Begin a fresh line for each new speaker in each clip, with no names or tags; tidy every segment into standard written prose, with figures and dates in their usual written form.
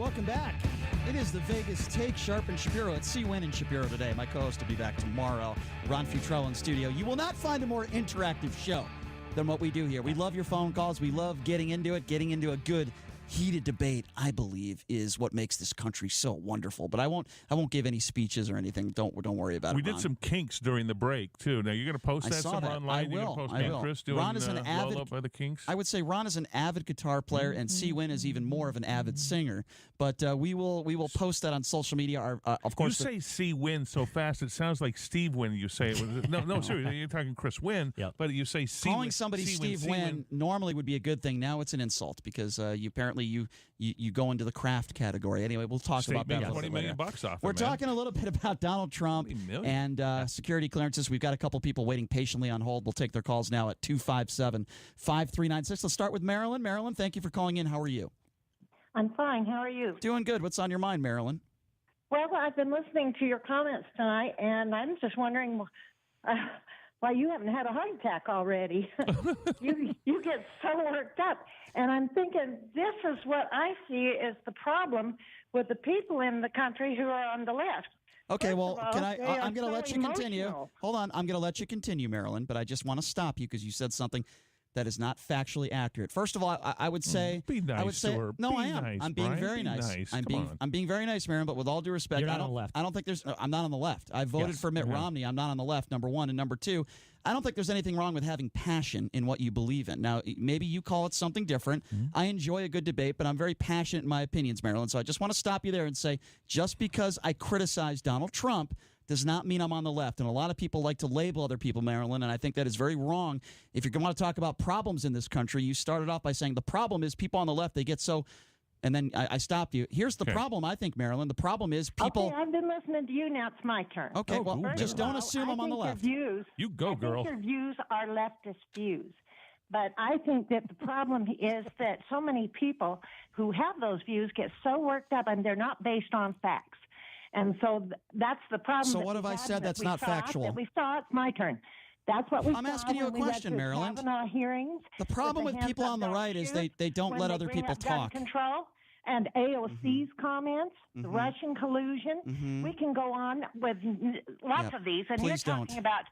welcome back. It is the Vegas Take, Sharp and Shapiro. It's C-Win and Shapiro today. My co-host will be back tomorrow. Ron Futrell in studio. You will not find a more interactive show than what we do here. We love your phone calls. We love getting into it, getting into a good, heated debate, I believe, is what makes this country so wonderful. But I won't give any speeches or anything. Don't worry about it.
We did some kinks during the break too. Now you're going to post that somewhere online.
I will.
You're going to post me and Chris doing
Ron is an avid,
Roll Up by the Kinks.
I would say Ron is an avid guitar player, and C-Win is even more of an avid singer. But we will post that on social media. Of course,
you say C-Win so fast it sounds like Steve Win. You say it. No, seriously, you're talking Chris Win.
Yep.
But you say C.
Calling somebody Steve Win normally would be a good thing. Now it's an insult because you go into the craft category. Anyway, we'll talk about that a little bit later.
$20 million off.
We're talking a little bit about Donald Trump and security clearances. We've got a couple people waiting patiently on hold. We'll take their calls now at 257-5396. Let's start with Marilyn. Marilyn, thank you for calling in. How are you?
I'm fine. How are you?
Doing good. What's on your mind, Marilyn?
Well, I've been listening to your comments tonight, and I'm just wondering why you haven't had a heart attack already. you get so worked up. And I'm thinking this is what I see is the problem with the people in the country who are on the left.
Okay,
First
well,
of all,
I'm going to let you continue.
emotional.
Hold on. I'm going to let you continue, Marilyn, but I just want to stop you because you said something that is not factually accurate. First of all, I would say,
be nice
I would say,
to her.
no,
Be
I am.
nice,
I'm being
Brian.
very
Be
nice.
nice.
I'm being very nice, Marilyn. But with all due respect,
You're not on the left.
I don't think I'm not on the left. I voted
Yes.
for Mitt Romney. I'm not on the left. Number one, and number two, I don't think there's anything wrong with having passion in what you believe in. Now, maybe you call it something different. I enjoy a good debate, but I'm very passionate in my opinions, Marilyn. So I just want to stop you there and say, just because I criticize Donald Trump does not mean I'm on the left. And a lot of people like to label other people, Marilyn, and I think that is very wrong. If you're going to want to talk about problems in this country, you started off by saying the problem is people on the left, they get so... And then I stopped you. Here's the problem, I think, Marilyn. The problem is people...
Okay, I've been listening to you. Now it's my turn.
Okay, well,
First
just
of
don't
all,
assume I'm on the left.
Your views,
You go, girl.
I think your views are leftist views. But I think that the problem is that so many people who have those views get so worked up and they're not based on facts. And so that's the problem.
So what have I said that's not factual?
That we saw. It's my turn. That's what we
I'm
saw
asking you a
when we went
question,
to
Marilyn.
Kavanaugh hearings.
The problem with people on the right is they don't
when
let
they
other
bring
people
up gun
talk.
Control and AOC's comments, the Russian collusion. We can go on with lots of these. And
Please
you're talking
don't.
about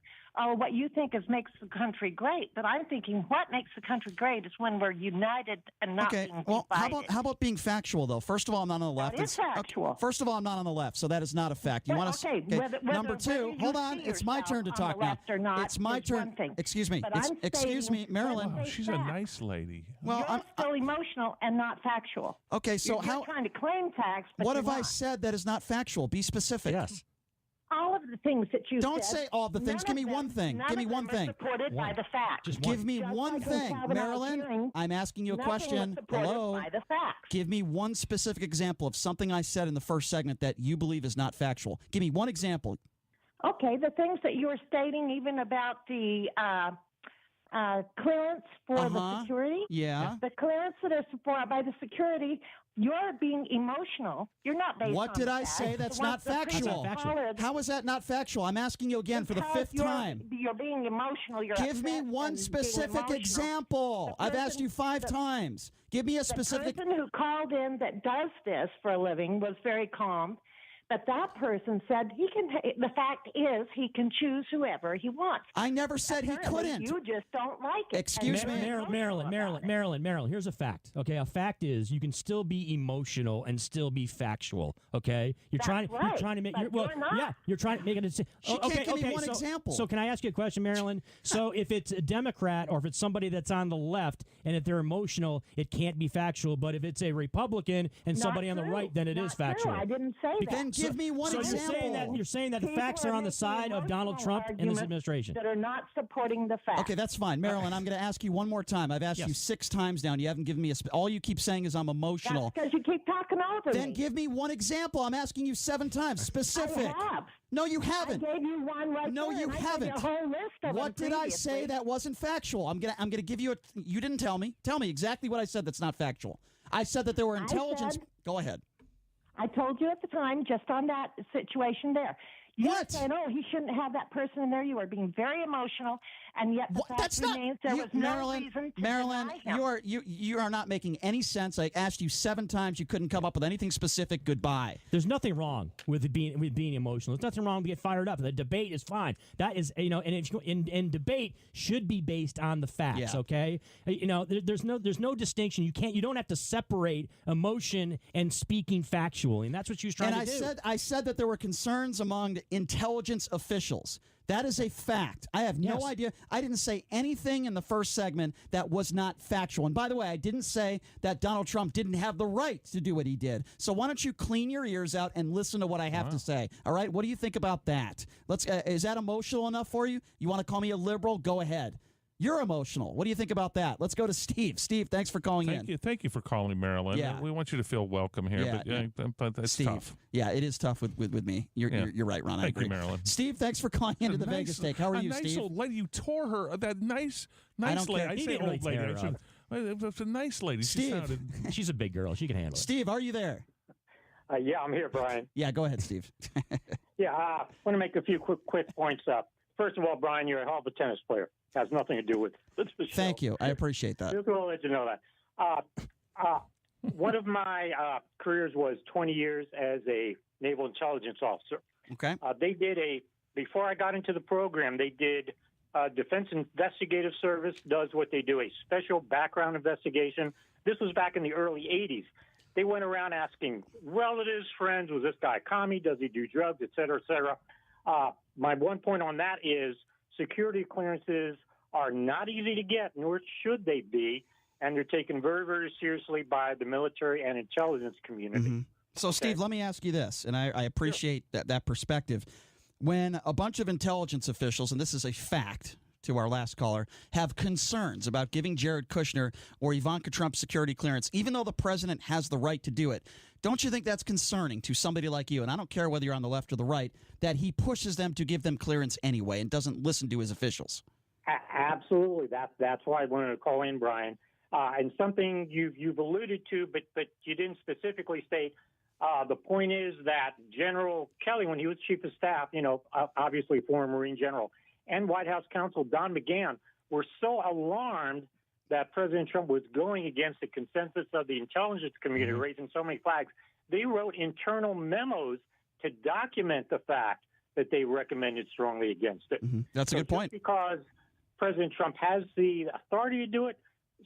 what you think makes the country great. But I'm thinking what makes the country great is when we're united and not
Okay,
being
well,
divided.
how about being factual, though? First of all, I'm not on the left.
That is factual.
Okay, first of all, I'm not on the left, so that is not a fact. You
Well,
want to?
okay, whether
Number two,
you
hold on.
see
It's my turn to
yourself
talk
on the
now.
left or not
It's my
is
turn.
one thing.
Excuse me.
But I'm
Excuse me,
stating
Marilyn.
whether
Oh,
they
she's a
fact.
nice lady.
Well,
You're still emotional and not factual.
okay. So
You're
how?
trying to claim facts, but
What
you're
have I
not.
said that is not factual? Be specific.
Yes.
All of the things that you
Don't
said,
say all the things.
none
Give me
of them-
one thing.
none
Give me
of
one
them are
thing.
supported by the facts.
Just
Give me
Just
one
like in
thing,
Kavanaugh's
Marilyn.
hearing,
I'm asking you a
nothing was
question.
supported
Hello.
by the facts.
Give me one specific example of something I said in the first segment that you believe is not factual. Give me one example.
Okay, the things that you were stating, even about the clearance for the security.
Yeah.
The clearance that is supported by the security, you're being emotional. You're not based
What
on
did
the
I
facts.
say that's
The
not
ones the
factual?
previous college-
How is that not factual? I'm asking you again for the
because
fifth time.
You're being emotional. You're
Give me
upset
one
and being
specific
emotional.
example.
The
I've asked you
person-
5
the-
times. Give me a specific.
The person who called in that does this for a living was very calm, but that person said he can. The fact is, he can choose whoever he wants.
I never said he
Apparently,
couldn't.
You just don't like it.
Excuse
And
me?
you're emotional about it.
Marilyn. Here's a fact. Okay, a fact is you can still be emotional and still be factual. Okay, you're
That's
You're
right,
trying to make.
but
Well,
you're not.
yeah, you're trying to make a decision.
She can't give me one example.
So can I ask you a question, Marilyn? So if it's a Democrat or if it's somebody that's on the left and if they're emotional, it can't be factual. But if it's a Republican and
Not
somebody on the
true.
right, then it
Not
is factual.
True. I didn't say that.
Then give me one
So
example.
you're saying that the
People
facts are on the
making
side of Donald
emotional
Trump and this
arguments
administration.
that are not supporting the facts.
Okay, that's fine. Marilyn, I'm going to ask you one more time. I've asked you 6 times now, and you haven't given me all you keep saying is I'm emotional.
That's because you keep talking over
Then
me.
give me one example. I'm asking you 7 times. Specific.
I have.
No, you haven't.
I gave you one right
No,
there,
you
and I gave
haven't.
you a whole list of
What
them
did I say
previously.
that wasn't factual? I'm gonna give you a. You didn't tell me. Tell me exactly what I said that's not factual. I said that there were intelligence.
said-
Go ahead.
I told you at the time, just on that situation there. You
What?
said, "Oh, he shouldn't have that person in there." You are being very emotional, and yet the fact
That's not
remains there was no
Marilyn.
reason to
Marilyn,
deny him.
you are not making any sense. I asked you 7 times. You couldn't come up with anything specific. Goodbye.
There's nothing wrong with being emotional. There's nothing wrong to get fired up. The debate is fine. That is, and if you, in debate should be based on the facts.
Yeah.
Okay, there's no distinction. You don't have to separate emotion and speaking factually, and that's what she was trying to do.
I said that there were concerns among intelligence officials. That is a fact. I have no idea. I didn't say anything in the first segment that was not factual. And by the way, I didn't say that Donald Trump didn't have the right to do what he did. So why don't you clean your ears out and listen to what I have to say? All right? What do you think about that? Is that emotional enough for you? You want to call me a liberal? Go ahead. You're emotional. What do you think about that? Let's go to Steve. Steve, thanks for calling in.
Thank you for calling, Marilyn.
Yeah.
We want you to feel welcome here, but that's
Steve.
tough.
Yeah, it is tough with me. You're right, Ron. I
Thank
agree.
you, Marilyn.
Steve, thanks for calling into the Vegas Take. How are you,
nice
Steve?
old lady. You tore her. That nice
don't
lady.
care.
I
He
say
didn't really
old lady.
tear her
It's a nice lady. She
Steve.
sounded.
She's a big girl. She can handle it.
Steve, are you there?
Yeah, I'm here, Brian.
Yeah, go ahead, Steve.
Yeah, I want to make a few quick points up. First of all, Brian, you're a hell of a tennis player. Has nothing to do with the show.
Thank you. I appreciate that.
Just want to let you know that. One of my careers was 20 years as a naval intelligence officer.
Okay.
They did before I got into the program, they did Defense Investigative Service does what they do, a special background investigation. This was back in the early 80s. They went around asking relatives, friends, was this guy a commie? Does he do drugs, et cetera, et cetera. My one point on that is security clearances are not easy to get, nor should they be, and they're taken very, very seriously by the military and intelligence community.
Mm-hmm. So, Steve, let me ask you this, and I appreciate that perspective. When a bunch of intelligence officials, and this is a fact to our last caller, have concerns about giving Jared Kushner or Ivanka Trump security clearance, even though the president has the right to do it, don't you think that's concerning to somebody like you, and I don't care whether you're on the left or the right, that he pushes them to give them clearance anyway and doesn't listen to his officials?
Absolutely. That's why I wanted to call in, Brian. And something you've alluded to, but you didn't specifically state. The point is that General Kelly, when he was chief of staff, obviously former Marine general, and White House counsel Don McGahn were so alarmed that President Trump was going against the consensus of the intelligence community, raising so many flags. They wrote internal memos to document the fact that they recommended strongly against it.
Mm-hmm. That's a good point.
Just because President Trump has the authority to do it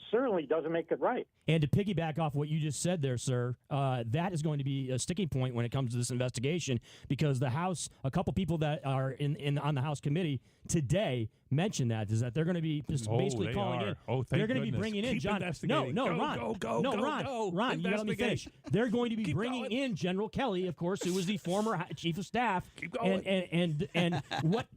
certainly doesn't make it right.
And to piggyback off what you just said there, sir, that is going to be a sticking point when it comes to this investigation, because the House, a couple people that are on the House committee today mentioned that they're going to be just basically calling in.
Oh, thank
they're going to be
goodness.
bringing in
Keep
Ron.
investigating.
No,
Go,
Ron.
go.
Ron, you got to let me finish. They're going to be
Keep
bringing
going.
in General Kelly, of course, who was the former chief of staff.
Keep going.
And what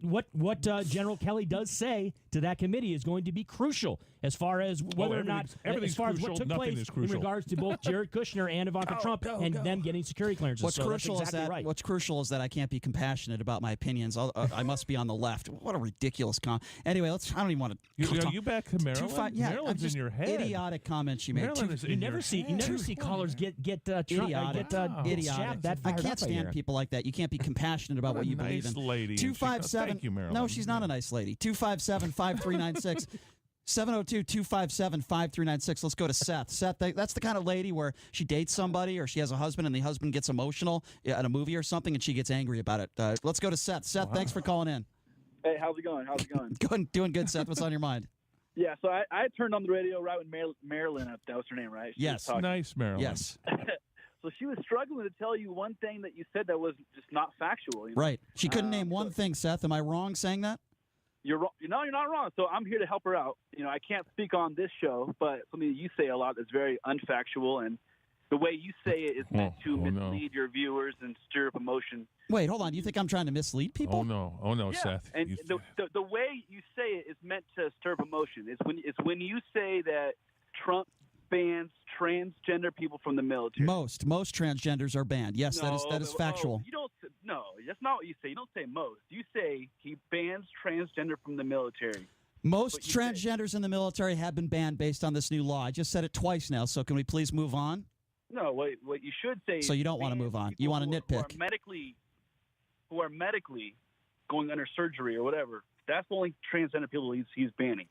General Kelly does say to that committee is going to be crucial as far as whether or not, as far as what took place in regards to both Jared Kushner and Ivanka Trump and them getting security clearances.
What's
so
crucial
that's exactly
is that
right.
what's crucial is that I can't be compassionate about my opinions. I must be on the left. What a ridiculous comment. Anyway, I don't even want to.
Are you back to Maryland?
I'm
Maryland's
just
in your head.
Idiotic comments you made.
Maryland is
You
in
never
your
see
head.
callers get
idiotic.
Shaft that
I
fired
can't
up
stand
right
people like that. You can't be compassionate about what you believe in.
Nice lady.
257.
Thank you, Marilyn.
No, she's not a nice lady. 257-5396. 702-257-5396. Let's go to Seth. Seth, that's the kind of lady where she dates somebody or she has a husband and the husband gets emotional at a movie or something and she gets angry about it. Let's go to Seth. Seth, thanks for calling in.
Hey, how's it going?
Doing good, Seth. What's on your mind?
Yeah, so I turned on the radio right when Marilyn, that was her name, right? She was
Yes.
talking.
Nice, Marilyn.
Yes.
So she was struggling to tell you one thing that you said that was just not factual. You know?
Right. She couldn't name one thing, Seth. Am I wrong saying that?
You're wrong. No, you're not wrong. So I'm here to help her out. I can't speak on this show, but something that you say a lot that's very unfactual, and the way you say it is meant to mislead your viewers and stir up emotion.
Wait, hold on. You think I'm trying to mislead people?
Oh no,
Yeah,
Seth.
and the way you say it is meant to stir up emotion. It's when you say that Trump bans transgender people from the military.
Most transgenders are banned. Yes, that is factual.
You don't. No, that's not what you say. You don't say most. You say he bans transgender from the military.
Most transgenders in the military have been banned based on this new law. I just said it twice now, so can we please move on?
No, what you should say.
So you don't want to move on. You want to nitpick.
Medically. who are medically going under surgery or whatever. That's the only transgender people he's banning.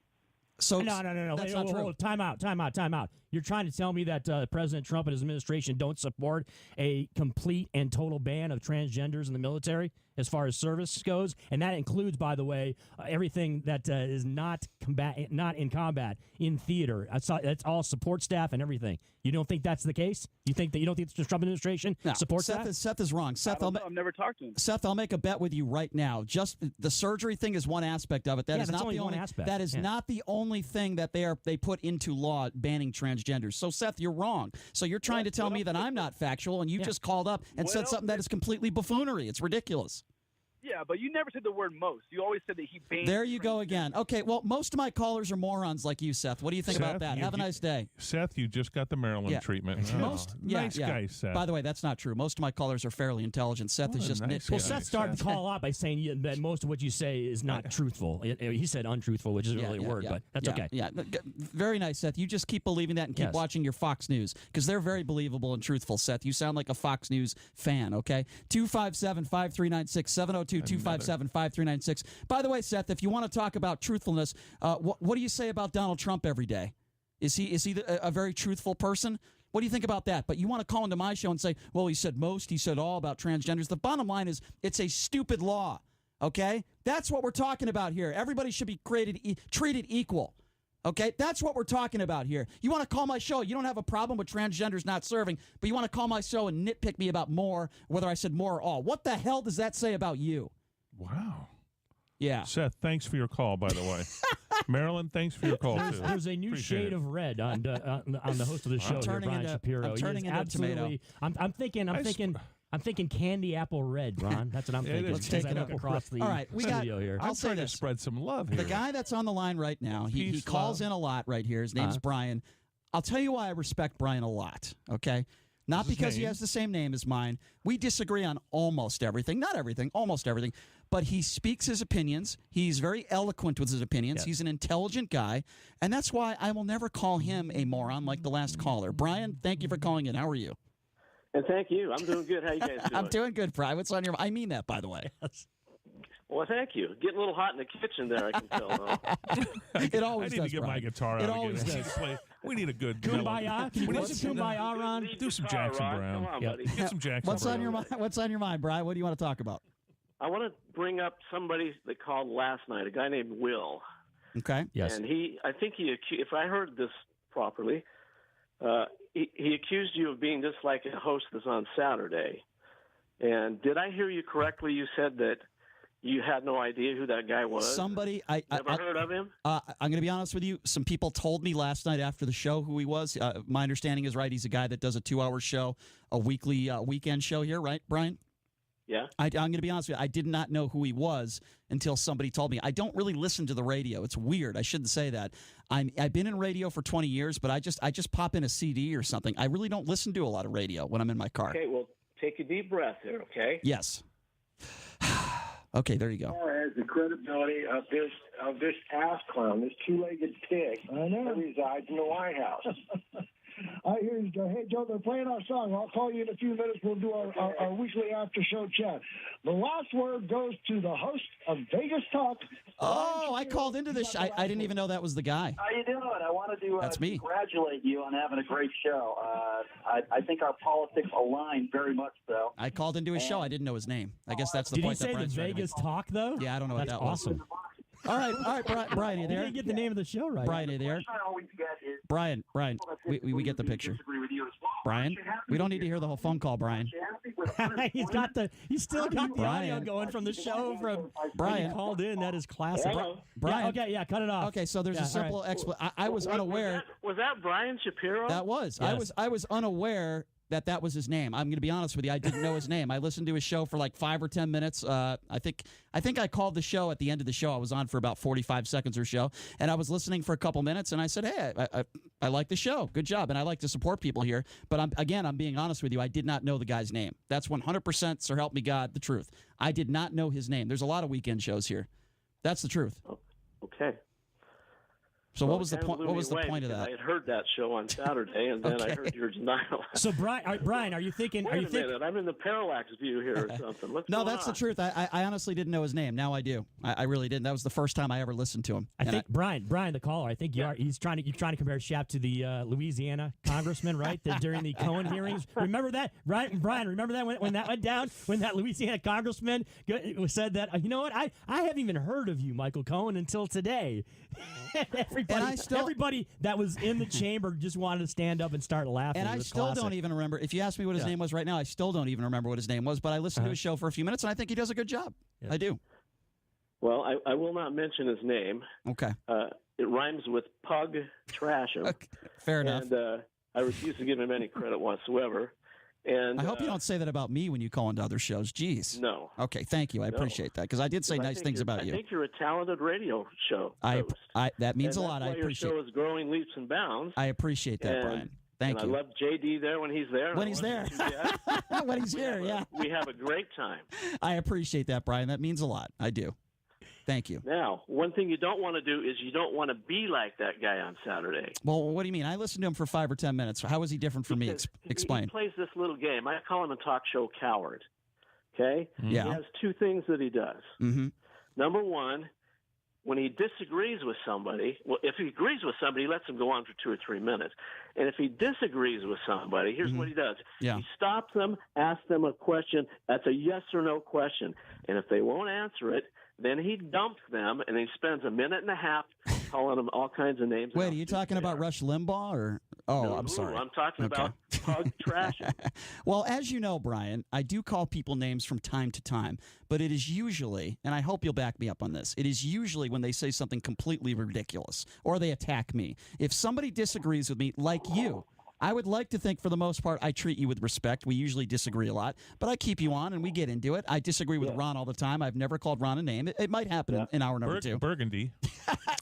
So
No.
That's
Wait,
not true.
Time out. You're trying to tell me that President Trump and his administration don't support a complete and total ban of transgenders in the military as far as service goes, and that includes, by the way, everything that is not in combat, in theater. That's all support staff and everything. You don't think that's the case? You don't think the Trump administration supports that?
Seth is wrong. Seth,
I've never talked to him.
Seth, I'll make a bet with you right now. Just the surgery thing is one aspect of it. That is
that's
not
only
the
one
only
aspect.
That is not the only thing that they put into law banning transgenders. So Seth, you're wrong. So you're trying to tell me that I'm not factual, and you just called up and said something that is completely buffoonery. It's ridiculous.
Yeah, but you never said the word most. You always said that he banned.
There you go again. Okay, well, most of my callers are morons like you, Seth. What do you think about that? Have a nice day.
Seth, you just got the Maryland treatment. Nice guy, Seth.
By the way, that's not true. Most of my callers are fairly intelligent. Seth is just
nice
nitpicking.
Well, Seth started the call out by saying that most of what you say is not truthful. He said untruthful, which isn't really a word, but that's okay.
Yeah, very nice, Seth. You just keep believing that and keep watching your Fox News because they're very believable and truthful, Seth. You sound like a Fox News fan, okay? 257-5396, 702-257-5396. By the way, Seth, if you want to talk about truthfulness, what do you say about Donald Trump every day? Is he a very truthful person? What do you think about that? But you want to call into my show and say, well, he said most, he said all about transgenders. The bottom line is it's a stupid law, okay? That's what we're talking about here. Everybody should be treated equal. Okay, that's what we're talking about here. You want to call my show. You don't have a problem with transgenders not serving, but you want to call my show and nitpick me about more, whether I said more or all. What the hell does that say about you?
Wow.
Yeah.
Seth, thanks for your call, by the way. Marilyn, thanks for your call, too.
There's a new
Appreciate
shade
it.
of red on the host of the show, here, Brian Shapiro.
I'm turning into a tomato.
I'm thinking candy apple red, Ron. That's what I'm thinking.
Let's take it
up across the
All right,
studio here.
I'll say
trying to
this.
spread some love here.
The guy that's on the line right now, he
Peace,
calls
love.
in a lot right here. His name's Brian. I'll tell you why I respect Brian a lot, okay? Not because he has the same name as mine. We disagree on almost everything. Not everything, almost everything. But he speaks his opinions. He's very eloquent with his opinions.
Yes.
He's an intelligent guy. And that's why I will never call him a moron like the last caller. Brian, thank you for calling in. How are you?
And thank you. I'm doing good. How you guys doing?
I'm doing good, Brian. What's on your mind? I mean that, by the way.
Well, thank you. Getting a little hot in the kitchen there, I can tell.
It always
I need
does,
to get
Brian.
my guitar
It
out
always
again.
does.
We need a good
Kumbaya? Can you play some Kumbaya, Ron?
Do some Jackson Brown.
Come on,
Yep.
buddy.
Get some Jackson
What's
Brown.
on your mind? What's on your mind, Brian? What do you want to talk about?
I want to bring up somebody that called last night, a guy named Will.
Okay.
Yes.
And I think if I heard this properly, he accused you of being just like a hostess on Saturday. And did I hear you correctly? You said that you had no idea who that guy was.
Somebody
Never heard of him?
I'm going to be honest with you. Some people told me last night after the show who he was. My understanding is right. He's a guy that does a 2-hour show, a weekly weekend show here, right, Brian?
Yeah.
I'm going to be honest with you. I did not know who he was until somebody told me. I don't really listen to the radio. It's weird. I shouldn't say that. I've been in radio for 20 years, but I just pop in a CD or something. I really don't listen to a lot of radio when I'm in my car.
Okay, well, take a deep breath here, okay?
Yes. Okay, there you go.
As the credibility of this ass clown, this two-legged pig that resides in the White House. I hear you go, hey, Joe, they're playing our song. I'll call you in a few minutes. We'll do our weekly after-show chat. The last word goes to the host of Vegas Talk.
Oh, I called into this. I didn't even know that was the guy.
How you doing? I wanted to
That's me.
congratulate you on having a great show. I think our politics align very much so.
I called into his show. I didn't know his name. I guess that's the
Did he
point that
say the
Brian's trying to make.
Vegas talk, though?
Yeah, I don't know what
That's
that was.
awesome.
All right, Brian, you
You
there?
didn't get the name of the show right.
Brian, you there?
I always get is
Brian, we get the picture.
disagree with you as well.
Brian, we don't need to hear the whole phone call, Brian.
He's still got the audio
Brian.
going from the show from
Brian.
when he called in. That is classic.
Hello?
Brian.
Yeah, cut it off.
Okay, so there's a
Yeah,
simple
all right.
explanation. I was unaware.
Was that Brian Shapiro?
That was.
Yes.
I was unaware that was his name. I'm going to be honest with you. I didn't know his name. I listened to his show for like 5 or 10 minutes. I think I called the show at the end of the show. I was on for about 45 seconds or so, and I was listening for a couple minutes, and I said, hey, I like the show. Good job, and I like to support people here. But I'm being honest with you. I did not know the guy's name. That's 100%, so help me God, the truth. I did not know his name. There's a lot of weekend shows here. That's the truth.
Okay.
So
Well,
what was the
it kinda
point?
blew
What
me
was the
away
point of
because
that?
I had heard that show on Saturday, and then I
Okay.
heard your denial.
So Brian, are you thinking?
Wait
Are you
a
thinking?
minute, I'm in the parallax view here or something. What's
No,
going
that's the
on?
truth. I honestly didn't know his name. Now I do. I really didn't. That was the first time I ever listened to him.
I think Brian, the caller. I think he's trying to compare Shap to the Louisiana congressman, right? During the Cohen hearings. Remember that, right? Brian, remember that when that went down? When that Louisiana congressman said that, you know what? I haven't even heard of you, Michael Cohen, until today. Everybody that was in the chamber just wanted to stand up and start laughing.
And I still don't even remember. If you ask me what his name was right now, I still don't even remember what his name was. But I listened to his show for a few minutes, and I think he does a good job. I do.
Well, I will not mention his name.
Okay.
It rhymes with Pug Trash'em.
Okay. Fair enough.
And I refuse to give him any credit whatsoever. And
I hope you don't say that about me when you call into other shows. Jeez.
No.
Okay, thank you. I appreciate that because I did say nice things about you.
I think you're a talented radio show host.
That means
and
a lot.
That's
I
why
appreciate.
Your show is growing leaps and bounds.
I appreciate that,
And-
Brian. Thank
and
you.
I love JD there when he's there.
When he's there. When he's here, yeah.
We have a great time.
I appreciate that, Brian. That means a lot. I do. Thank you.
Now, one thing you don't want to do is you don't want to be like that guy on Saturday.
Well, what do you mean? I listened to him for 5 or 10 minutes. How is he different from me?
Because
Explain.
He plays this little game. I call him a talk show coward. Okay?
Yeah.
He has two things that he does.
Mm-hmm.
Number one, when he disagrees with somebody, well, if he agrees with somebody, he lets them go on for 2 or 3 minutes. And if he disagrees with somebody, here's what he does.
Yeah.
He stops them, asks them a question. That's a yes or no question. And if they won't answer it, then he dumps them, and he spends a minute and a half calling them all kinds of names.
Wait, are you talking about Rush Limbaugh or? Oh,
No,
I'm sorry.
I'm talking about Pug Trash'em.
Well, as you know, Brian, I do call people names from time to time, but it is usually, and I hope you'll back me up on this, it is usually when they say something completely ridiculous or they attack me. If somebody disagrees with me, like you, I would like to think for the most part I treat you with respect. We usually disagree a lot, but I keep you on and we get into it. I disagree with Ron all the time. I've never called Ron a name. It might happen in hour number 2.
Burgundy,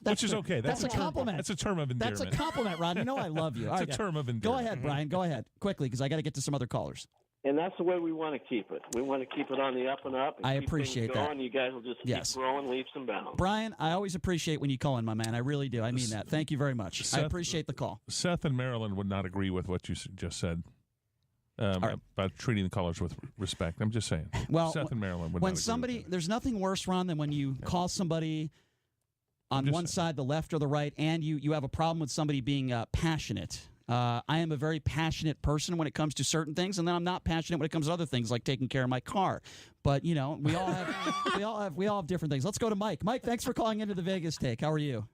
which is okay.
That's a compliment.
That's a term of endearment.
That's a compliment, Ron. You know I love you.
It's a term of endearment.
Go ahead, Brian. Go ahead. Quickly, because I got to get to some other callers.
And that's the way we want to keep it. We want to keep it on the up and up. And
I
keep
appreciate
things
that.
going. You guys will just keep growing leaps and bounds.
Brian, I always appreciate when you call in, my man. I really do. I mean that. Thank you very much. I appreciate the call.
Seth and Marilyn would not agree with what you just said about treating the callers with respect. I'm just saying.
Well,
Seth and Marilyn would
when
not agree
somebody,
with that.
there's nothing worse, Ron, than when you call somebody on one side, the left or the right, and you have a problem with somebody being passionate. I am a very passionate person when it comes to certain things, and then I'm not passionate when it comes to other things like taking care of my car. But you know, we all have we all have different things. Let's go to Mike. Mike, thanks for calling into the Vegas Take. How are you?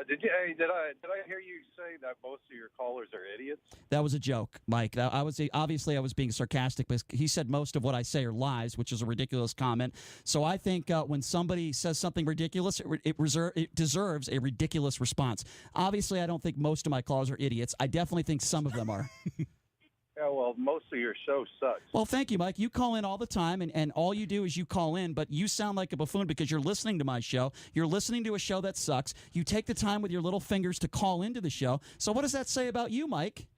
Did I hear you say that most of your callers are idiots?
That was a joke, Mike. I was being sarcastic, but he said most of what I say are lies, which is a ridiculous comment. So I think when somebody says something ridiculous, it deserves a ridiculous response. Obviously, I don't think most of my callers are idiots. I definitely think some of them are.
Yeah, well, most of your show sucks.
Well, thank you, Mike. You call in all the time, and all you do is you call in, but you sound like a buffoon because you're listening to my show. You're listening to a show that sucks. You take the time with your little fingers to call into the show. So what does that say about you, Mike?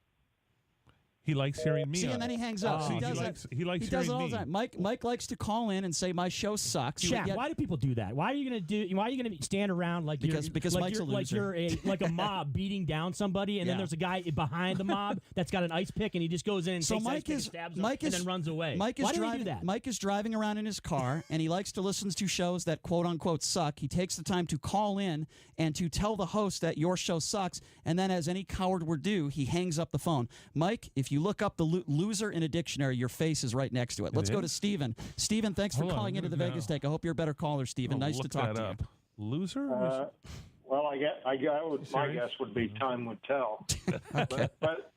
He likes hearing me.
See, and then he hangs up.
He
does it all the time. Mike likes to call in and say my show sucks.
Shaq, why do people do that? Why are you going to stand around like
because Mike's a loser.
like a mob beating down somebody, and then there's a guy behind the mob that's got an ice pick, and he just goes in and takes ice pick and stabs him and then runs away. Why do you do that?
Mike is driving around in his car, and he likes to listen to shows that quote unquote suck. He takes the time to call in and to tell the host that your show sucks, and then, as any coward would do, he hangs up the phone. Mike, if you look up the loser in a dictionary, your face is right next to it. Let's go to Steven. Steven, thanks for calling into the Vegas Take. I hope you're a better caller, Steven. Nice to talk to you.
Loser?
Well, my guess would be time would tell.
Okay.
But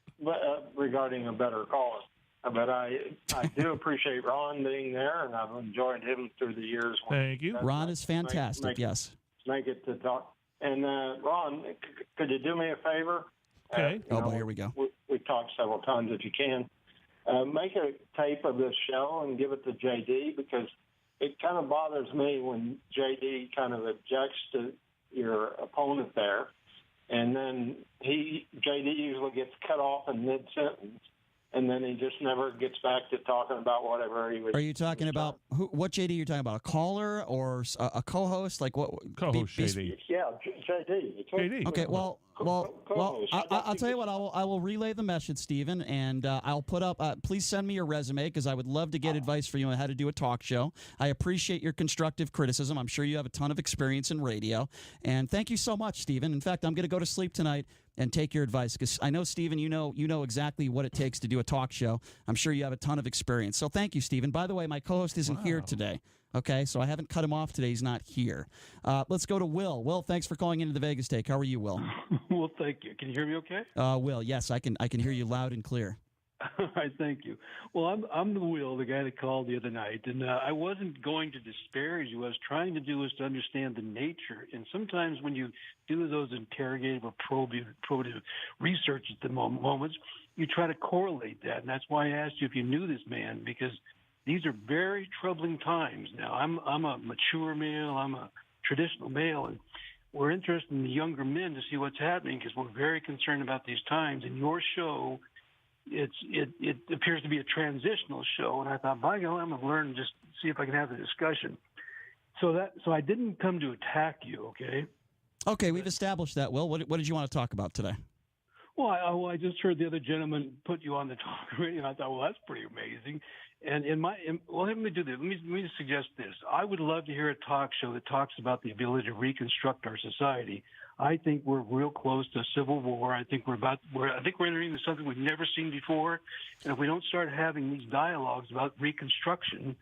regarding a better caller. But I do appreciate Ron being there, and I've enjoyed him through the years.
Thank you.
Ron is fantastic, yes.
Make it to talk. And Ron, could you do me a favor?
Okay.
Here we go.
We've talked several times. If you can, make a tape of this show and give it to JD, because it kind of bothers me when JD kind of objects to your opponent there, and then JD usually gets cut off in mid-sentence, and then he just never gets back to talking about whatever he was.
Are you talking about what JD? You're talking about a caller or a co-host? Like what?
Co-host JD.
Yeah, JD.
JD.
Okay, well, I'll tell you what. I will relay the message, Stephen, and I'll put up. Please send me your resume because I would love to get advice for you on how to do a talk show. I appreciate your constructive criticism. I'm sure you have a ton of experience in radio, and thank you so much, Stephen. In fact, I'm going to go to sleep tonight and take your advice because I know, Stephen, you know exactly what it takes to do a talk show. I'm sure you have a ton of experience. So thank you, Stephen. By the way, my co-host isn't here today. Okay, so I haven't cut him off today. He's not here. Let's go to Will. Will, thanks for calling into the Vegas Take. How are you, Will?
Well, thank you. Can you hear me okay?
Will, yes, I can hear you loud and clear.
All right, thank you. Well, I'm the Will, the guy that called the other night, and I wasn't going to disparage you. What I was trying to do was to understand the nature. And sometimes when you do those interrogative or probative research at the moments, you try to correlate that. And that's why I asked you if you knew this man, because these are very troubling times now. I'm a mature male. I'm a traditional male, and we're interested in the younger men to see what's happening because we're very concerned about these times. And your show, it appears to be a transitional show, and I thought, by God, I'm going to learn and just see if I can have the discussion. So I didn't come to attack you, okay?
Okay, we've established that, Will. What did you want to talk about today?
Well, I just heard the other gentleman put you on the talk radio, and I thought, well, that's pretty amazing. And let me do this. Let me suggest this. I would love to hear a talk show that talks about the ability to reconstruct our society. I think we're real close to a civil war. I think we're entering into something we've never seen before. And if we don't start having these dialogues about reconstruction,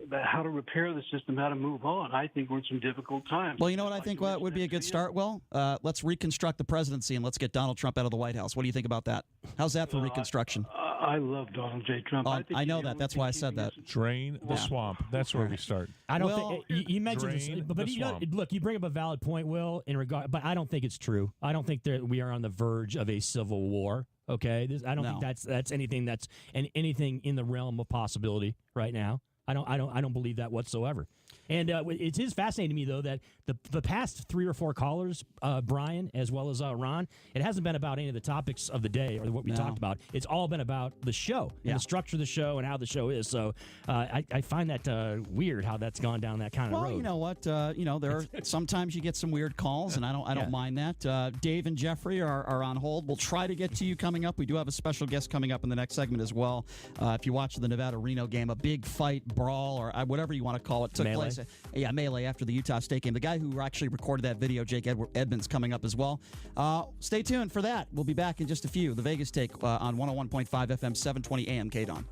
about how to repair the system, how to move on, I think we're in some difficult times.
Well, you know what I think would be a good start, Will? Let's reconstruct the presidency and let's get Donald Trump out of the White House. What do you think about that? How's that for reconstruction?
I love Donald J. Trump.
I know that. That's why I said that.
Drain the swamp. That's where we start.
I don't think you mentioned this, but look, you bring up a valid point, Will, in regard, but I don't think it's true. I don't think that we are on the verge of a civil war. Okay, I don't think that's anything that's anything in the realm of possibility right now. I don't believe that whatsoever. And it is fascinating to me, though, that the past 3 or 4 callers, Brian, as well as Ron, it hasn't been about any of the topics of the day or what we talked about. It's all been about the show and the structure of the show and how the show is. So I find that weird how that's gone down that kind of road.
Well, you know what? There are sometimes you get some weird calls, and I don't mind that. Dave and Jeffrey are on hold. We'll try to get to you coming up. We do have a special guest coming up in the next segment as well. If you watch the Nevada-Reno game, a big fight, brawl, or whatever you want to call it, took place. Yeah, melee after the Utah State game. The guy who actually recorded that video, Jake Edmonds, coming up as well. Stay tuned for that. We'll be back in just a few. The Vegas Take on 101.5 FM, 720 AM KDWN.